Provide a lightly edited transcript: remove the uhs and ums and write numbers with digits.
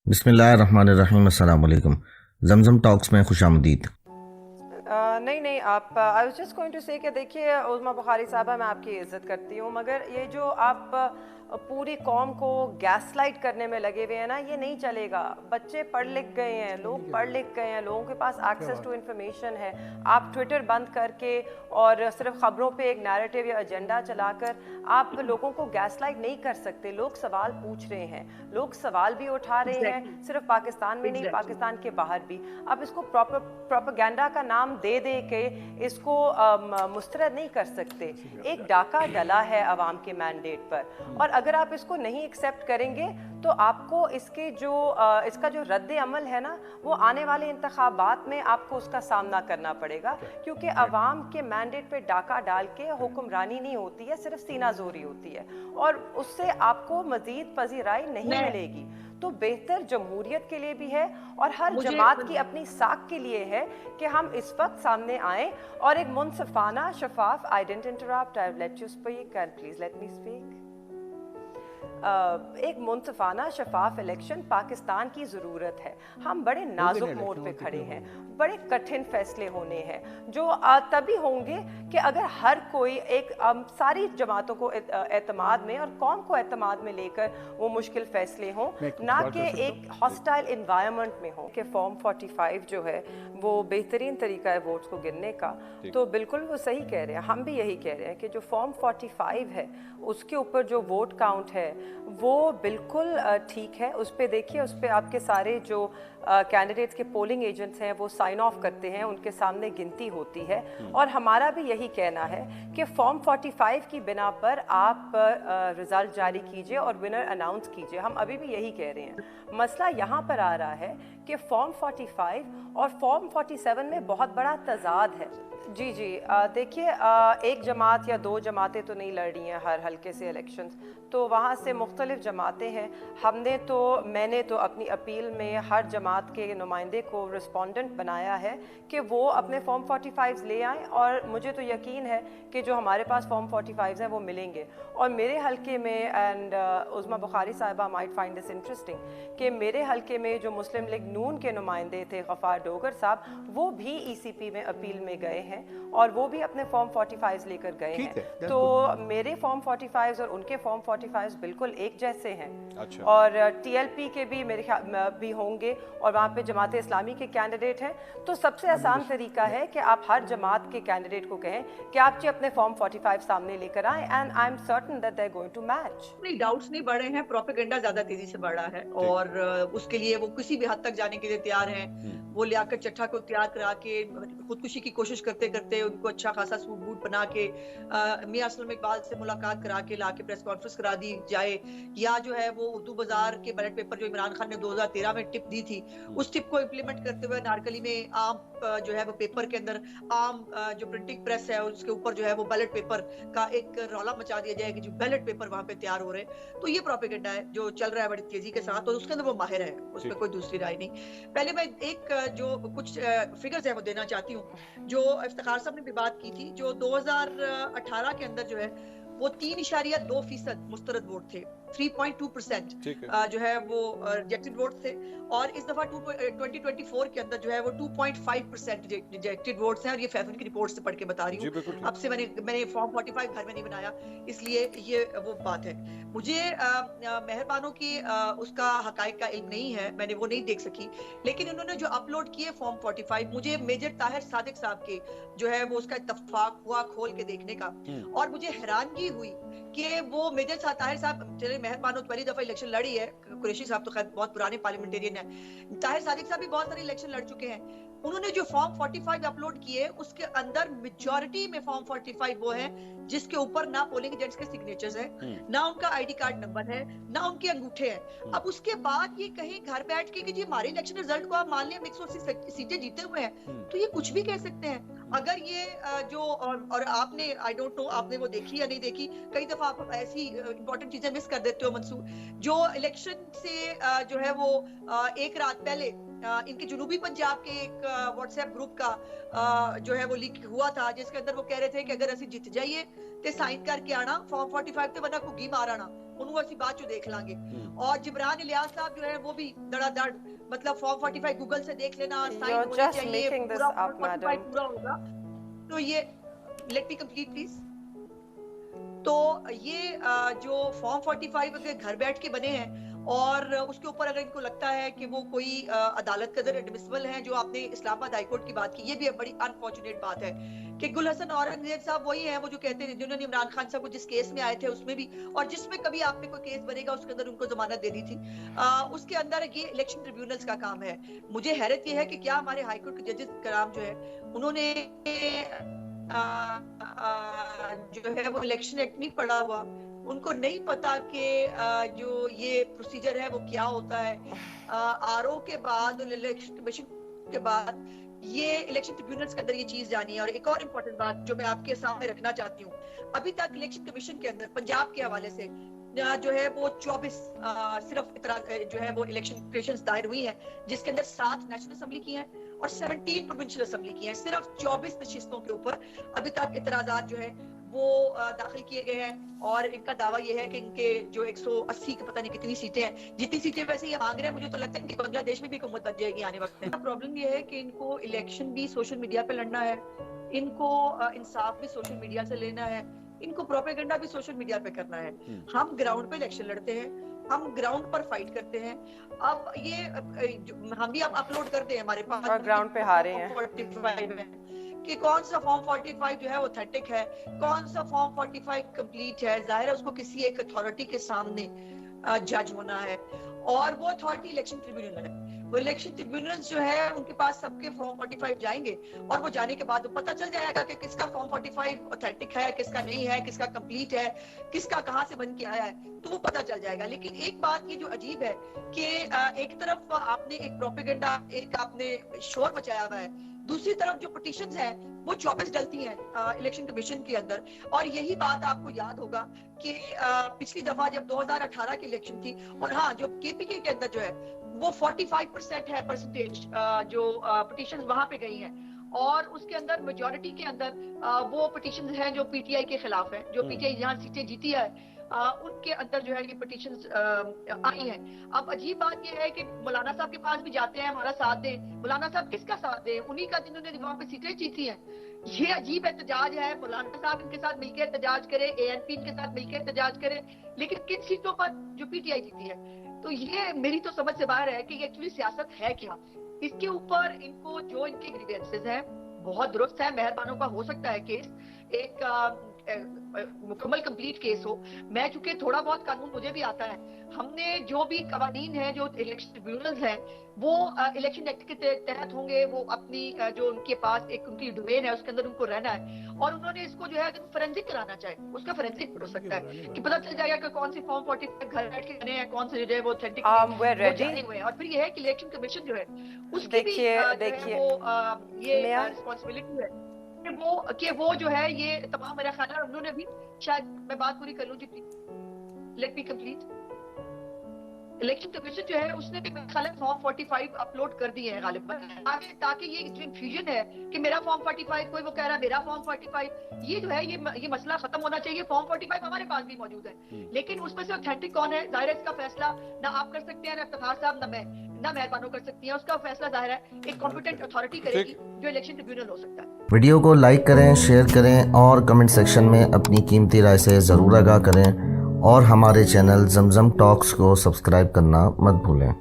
بسم اللہ الرحمن الرحیم، السلام علیکم۔ زمزم ٹاکس میں خوش آمدید۔ نہیں نہیں، آپ I was just going to say کہ دیکھیے عظمیٰ بخاری صاحبہ، میں آپ کی عزت کرتی ہوں، مگر یہ جو آپ پوری قوم کو گیس لائٹ کرنے میں لگے ہوئے ہیں نا، یہ نہیں چلے گا۔ بچے پڑھ لکھ گئے ہیں، لوگ پڑھ لکھ گئے ہیں، لوگوں کے پاس ایکسیس ٹو انفارمیشن ہے۔ آپ ٹویٹر بند کر کے اور صرف خبروں پہ ایک نیریٹو یا ایجنڈا چلا کر آپ لوگوں کو گیس لائٹ نہیں کر سکتے۔ لوگ سوال پوچھ رہے ہیں، لوگ سوال بھی اٹھا رہے ہیں، صرف پاکستان میں نہیں، پاکستان کے باہر بھی۔ اب اس کو پروپیگنڈا کا نام دے دے کے اس کو مسترد نہیں کر سکتے۔ ایک ڈاکہ ڈلا ہے عوام کے مینڈیٹ پر، اور اگر آپ اس کو نہیں ایکسیپٹ کریں گے تو آپ کو اس کا جو رد عمل ہے نا، وہ آنے والے انتخابات میں آپ کو اس کا سامنا کرنا پڑے گا، کیونکہ عوام کے مینڈیٹ پہ ڈاکہ ڈال کے حکمرانی نہیں ہوتی ہے، صرف سینہ زوری ہوتی ہے، اور اس سے آپ کو مزید پذیرائی نہیں ملے گی۔ تو بہتر جمہوریت کے لیے بھی ہے اور ہر جماعت کی اپنی ساکھ کے لیے ہے کہ ہم اس وقت سامنے آئیں اور ایک منصفانہ شفاف I didn't interrupt, I've let you speak and please let me speak. ایک منصفانہ شفاف الیکشن پاکستان کی ضرورت ہے۔ ہم بڑے نازک موڑ پہ کھڑے ہیں، بڑے کٹھن فیصلے ہونے ہیں جو تبھی ہوں گے کہ اگر ہر کوئی ایک ساری جماعتوں کو اعتماد میں اور قوم کو اعتماد میں لے کر وہ مشکل فیصلے ہوں، نہ کہ ایک ہاسٹائل انوائرمنٹ میں ہوں۔ کہ فارم 45 جو ہے وہ بہترین طریقہ ہے ووٹس کو گننے کا، تو بالکل وہ صحیح کہہ رہے ہیں، ہم بھی یہی کہہ رہے ہیں کہ جو فارم 45 ہے اس کے اوپر جو ووٹ کاؤنٹ ہے وہ بالکل ٹھیک ہے۔ اس پہ دیکھیے، اس پہ آپ کے سارے جو کینڈیڈیٹس کے پولنگ ایجنٹس ہیں وہ سائن آف کرتے ہیں، ان کے سامنے گنتی ہوتی ہے، اور ہمارا بھی یہی کہنا ہے کہ فارم 45 کی بنا پر آپ رزلٹ جاری کیجئے اور ونر اناؤنس کیجئے۔ ہم ابھی بھی یہی کہہ رہے ہیں۔ مسئلہ یہاں پر آ رہا ہے کہ فارم 45 اور فارم 47 میں بہت بڑا تضاد ہے۔ جی دیکھیے، ایک جماعت یا دو جماعتیں تو نہیں لڑ رہی ہیں ہر حلقے سے الیکشنز، تو وہاں سے مختلف جماعتیں ہیں۔ میں نے تو اپنی اپیل میں ہر جماعت کے نمائندے کو رسپونڈنٹ بنایا ہے کہ وہ اپنے فارم 45 لے آئیں، اور مجھے تو یقین ہے کہ جو ہمارے پاس فارم 45 ہیں وہ ملیں گے۔ اور میرے حلقے میں، اینڈ عظمیٰ بخاری صاحبہ مائٹ فائنڈ دس انٹرسٹنگ، کہ میرے حلقے میں جو مسلم لیگ نون کے نمائندے تھے غفار ڈوگر صاحب، وہ بھی ای سی پی میں اپیل میں گئے ہیں اور وہ بھی اپنے فارم 45 لے کر گئے ہیں۔ تو میرے فارم 45 اور ان کے فارم 45 بالکل ایک جیسے ہیں، اور ٹی ایل پی کے بھی میرے خیال بھی ہوں گے، اور وہاں پہ جماعت اسلامی کے کینڈیڈیٹ ہیں۔ تو سب سے آسان طریقہ ہے کہ آپ ہر جماعت کے کینڈیڈیٹ کو کہیں کہ آپ جی اپنے فارم 45 سامنے لے کر آئیں، and I am certain that they are going to match. نہیں، ڈاؤٹس نہیں بڑھ رہے ہیں، پروپیگنڈا زیادہ تیزی سے بڑھ رہا ہے، اور اس کے لیے وہ کسی بھی حد تک جانے کے لیے تیار ہیں۔ وہ لیاقت چٹھا کو تیار کرا کے خودکشی کی کوشش کرتے کرتے ان کو اچھا خاصا سوٹ بوٹ بنا کے میاں اسلم اقبال سے ملاقات کرا کے لا کے پریس کانفرنس کرا دی جائے، یا جو ہے وہ اردو بازار کے بیلٹ پیپر جو عمران خان نے 2013 میں ٹپ دی تھی، اس ٹپ کو امپلیمنٹ کرتے ہوئے نارکلی میں عام جو ہے وہ پیپر کے اندر عام جو پرنٹنگ پریس ہے اس کے اوپر جو ہے وہ بیلٹ پیپر کا ایک رولا مچا دیا جائے کہ جو بیلٹ پیپر وہاں پہ تیار ہو رہے ہیں۔ تو یہ پروپیگنڈا ہے جو چل رہا ہے بڑی تیزی کے ساتھ، اور اس کے اندر وہ ماہر ہے، اس پہ کوئی دوسری رائے نہیں۔ پہلے میں ایک جو کچھ فگرز ہیں وہ دینا چاہتی ہوں، جو افتخار صاحب نے بھی بات کی تھی، جو 2018 کے اندر جو ہے وہ 3.2% مسترد ووٹ تھے، 3.2% جو ہے وہ ریجیکٹڈ ووٹ تھے، اور اس دفعہ 2024 کے اندر جو ہے وہ 2.5% ریجیکٹڈ ووٹس ہیں، اور یہ فیفن کی رپورٹ سے پڑھ کے بتا رہی ہوں۔ اب سے میں نے فارم 45 گھر میں نہیں بنایا، اس لیے یہ وہ بات ہے۔ مجھے مہربانوں کی اس کا حقائق کا علم نہیں ہے، میں نے وہ نہیں دیکھ سکی، لیکن انہوں نے جو اپلوڈ کیے فارم 45، مجھے میجر طاہر صادق صاحب کے جو ہے وہ اس کا اتفاق ہوا کھول کے دیکھنے کا، اور مجھے حیرانگی ہوئی کہ وہ میجر طاہر صاحب، چلے مہربانوں پہلی دفعہ الیکشن لڑی ہے، قریشی صاحب تو خیر بہت پرانے پارلیمنٹیرین ہیں، طاہر صادق صاحب بھی بہت سارے الیکشن لڑ چکے ہیں، انہوں نے جو فارم 45 اپلوڈ کیے اس کے اندر میجورٹی میں فارم 45 وہ ہیں جس کے اوپر نہ پولنگ ایجنٹس کے سگنیچرز ہیں، نہ ان کا آئی ڈی کارڈ نمبر ہے، نہ ان کے انگوٹھے ہیں۔ اب اس کے بعد یہ کہیں گھر بیٹھ کے کہ جی ہمارے الیکشن رزلٹ کو آپ مان لیں ہم 180 سیٹیں جیتے ہوئے ہیں، تو یہ کچھ بھی کہہ سکتے ہیں۔ اگر یہ جو اور آپ نے آئی ڈونٹ نو آپ نے وہ دیکھی یا نہیں دیکھی، کئی دفعہ آپ ایسی امپورٹنٹ چیزیں مس کر دیتے ہو منصور، جو الیکشن سے جو ہے وہ ایک رات پہلے ان کے جنوبی پنجاب کے ایک واٹس ایپ گروپ کا جو ہے وہ لیک ہوا تھا، جس کے اندر وہ کہہ رہے تھے کہ اگر اسی جیت جائیے تے سائن کر کے آنا فارم 45 تے ورنہ گھگی مار آنا، انہوں اسی بات جو دیکھ لیں گے. اور جبران الیاس صاحب جو ہے وہ بھی دڑا دڑ مطلب فارم 45 گوگل سے دیکھ لینا, سائن ہونے چاہیے, پورا فارم 45 پورا ہوگا. تو یہ لیٹ می کمپلیٹ پلیز. تو یہ جو فارم 45 اگر گھر بیٹھ کے بنے ہیں اور اس کے اوپر اگر ان کو لگتا ہے کہ وہ کوئی عدالت قدر ایڈمسبل ہیں, جو آپ نے اسلام آباد ہائی کورٹ کی بات کی, یہ بھی بڑی انفارچونیٹ بات ہے کہ گل حسن اورنگزیب صاحب وہی ہیں وہ جو کہتے ہیں جنہوں نے عمران خان صاحب کو جس کیس میں آئے تھے اس میں بھی, اور جس میں کبھی آپ نے کوئی کیس بنے گا اس کے اندر ان کو ضمانت دینی تھی. اس کے اندر یہ الیکشن ٹریبیونلز کا کام ہے. مجھے حیرت یہ ہے کہ کیا ہمارے ہائی کورٹ کے ججز کرام جو ہے انہوں نے جو ہے وہ الیکشن ایکٹ نہیں پڑھا ہوا, ان کو نہیں پتا کہ جو یہ پروسیجر ہے وہ کیا ہوتا ہے. آر او کے بعد الیکشن کمیشن کے بعد یہ الیکشن ٹریبیونلز کے اندر یہ چیز جانی ہے. اور ایک اور امپورٹنٹ بات جو میں آپ کے سامنے رکھنا چاہتی ہوں, ابھی تک الیکشن کمیشن کے اندر پنجاب کے حوالے سے جو ہے وہ 24 صرف جو ہے وہ الیکشن پٹیشنز دائر ہوئی ہیں, جس کے اندر 7 نیشنل اسمبلی کی ہیں اور 17 پروونشل اسمبلی کی ہیں. صرف 24 نشستوں کے اوپر ابھی تک اعتراضات جو ہے وہ داخل کیے گئے ہیں, اور ان کا دعویٰ یہ ہے کہ ان کے جو 180 کے پتہ نہیں کتنی سیٹیں ہیں, جتنی سیٹیں ویسے یہ مانگ رہے ہیں, مجھے تو لگتا ہے کہ بنگلہ دیش میں بھی حکومت بن جائے گی آنے وقت میں. پرابلم یہ ہے کہ ان کو الیکشن بھی سوشل میڈیا پہ لڑنا ہے, ان کو انصاف بھی سوشل میڈیا سے لینا ہے, ان کو پروپیگنڈا بھی سوشل میڈیا پہ کرنا ہے. ہم گراؤنڈ پہ الیکشن لڑتے ہیں, ہم گراؤنڈ پر فائٹ کرتے ہیں. اب یہ ہم بھی اب اپلوڈ کرتے ہیں ہمارے پاس اور گراؤنڈ پہ ہارے ہیں 45 میں کہ کون سا فارم 45 جو ہے وہ اوتھینٹک ہے, کون سا فارم 45 کمپلیٹ ہے. ظاہر ہے اس کو کسی ایک اتھارٹی کے سامنے جج ہونا ہے, اور وہ اتھارٹی الیکشن ٹریبیونل ہے. وہ الیکشن ٹریبیونلز جو ہے ان کے پاس سب کے فارم 45 جائیں گے, اور وہ جانے کے بعد پتہ چل جائے گا کہ کس کا فارم 45 اوتھینٹک ہے, کس کا نہیں ہے, کس کا کمپلیٹ ہے, کس کا کہاں سے بن کے آیا ہے, تو وہ پتہ چل جائے گا. لیکن ایک بات یہ جو عجیب ہے کہ ایک طرف آپ نے ایک پروپیگنڈا, ایک آپ نے شور مچایا ہوا ہے, دوسری طرف جو پٹیشنز ہیں وہ 24 ڈلتی ہیں الیکشن کمیشن کے اندر. اور یہی بات آپ کو یاد ہوگا کہ پچھلی دفعہ جب 2018 کی الیکشن تھی, اور ہاں جو کے پی کے اندر جو ہے وہ 45% ہے پرسنٹیج جو پٹیشنز وہاں پہ گئی ہیں, اور اس کے اندر میجورٹی کے اندر وہ پٹیشنز ہیں جو پی ٹی آئی کے خلاف ہیں. جو پی ٹی آئی جہاں سیٹیں جیتی ہے ان کے اندر جو ہے یہ پٹیشنز آئی ہیں. اب عجیب بات یہ ہے کہ مولانا صاحب کے پاس بھی جاتے ہیں ہمارا ساتھ دیں. مولانا صاحب کس کا ساتھ دیں؟ انہی کا جنہوں نے وہاں پہ سیٹیں جیتی ہیں. یہ عجیب احتجاج ہے. مولانا صاحب ان کے ساتھ مل کے احتجاج کرے, اے این پی ان کے ساتھ مل کے احتجاج کرے, لیکن کن سیٹوں پر جو پی ٹی آئی جیتی ہے. تو یہ میری تو سمجھ سے باہر ہے کہ یہ ایکچولی سیاست ہے کیا. اس کے اوپر ان کو جو ان کے گریوینسز ہیں بہت درست ہے. مہربانوں کا ہو سکتا ہے کیس ایک مکمل کمپلیٹ کیس ہو. میں چونکہ تھوڑا بہت قانون مجھے بھی آتا ہے, ہم نے جو بھی قوانین ہیں جو الیکشن ٹریبیونلز ہیں وہ الیکشن ایکٹ کے تحت ہوں گے. وہ اپنی جو ان کے پاس ایک ان کی ڈومین ہے اس کے اندر ان کو رہنا ہے, اور انہوں نے اس کو جو ہے اگر فورینسک کرانا چاہے اس کا فورینسک ہو سکتا ہے کہ پتہ چل جائے گا کہ کون سی فارم 45 گھر بیٹھ کے بنے ہیں, کون سے جو ہے وہ اوتھینٹک جانے ہوئے ہیں. اور پھر یہ ہے کہ الیکشن کمیشن جو ہے اس کی بھی یہ رسپانسبلٹی ہے کہ وہ جو ہے یہ تمام میرا خیال ہے. انہوں نے بھی شاید میں بات پوری کر لوں جی, let me complete. Election commission جو ہے اس نے بھی میرا خیال ہے فارم 45 اپلوڈ کر دیے ہیں غالباً, تاکہ یہ جو انفیوژن ہے کہ میرا فارم 45, کوئی وہ کہہ رہا ہے میرا فارم 45, یہ جو ہے یہ مسئلہ ختم ہونا چاہیے. فارم 45 ہمارے پاس بھی موجود ہے, لیکن اس میں سے اوتھینٹک کون ہے ظاہر ہے اس کا فیصلہ نہ آپ کر سکتے ہیں, نہ افتخار صاحب, نہ میں, نہ مہربانوں کر سکتی ہیں. اس کا فیصلہ ظاہر ہے ایک کمپیٹنٹ اتھارٹی کرے گی جو الیکشن ٹریبیونل ہو سکتا ہے. ویڈیو کو لائک کریں, شیئر کریں اور کمنٹ سیکشن میں اپنی قیمتی رائے سے ضرور آگاہ کریں, اور ہمارے چینل زمزم ٹاکس کو سبسکرائب کرنا مت بھولیں.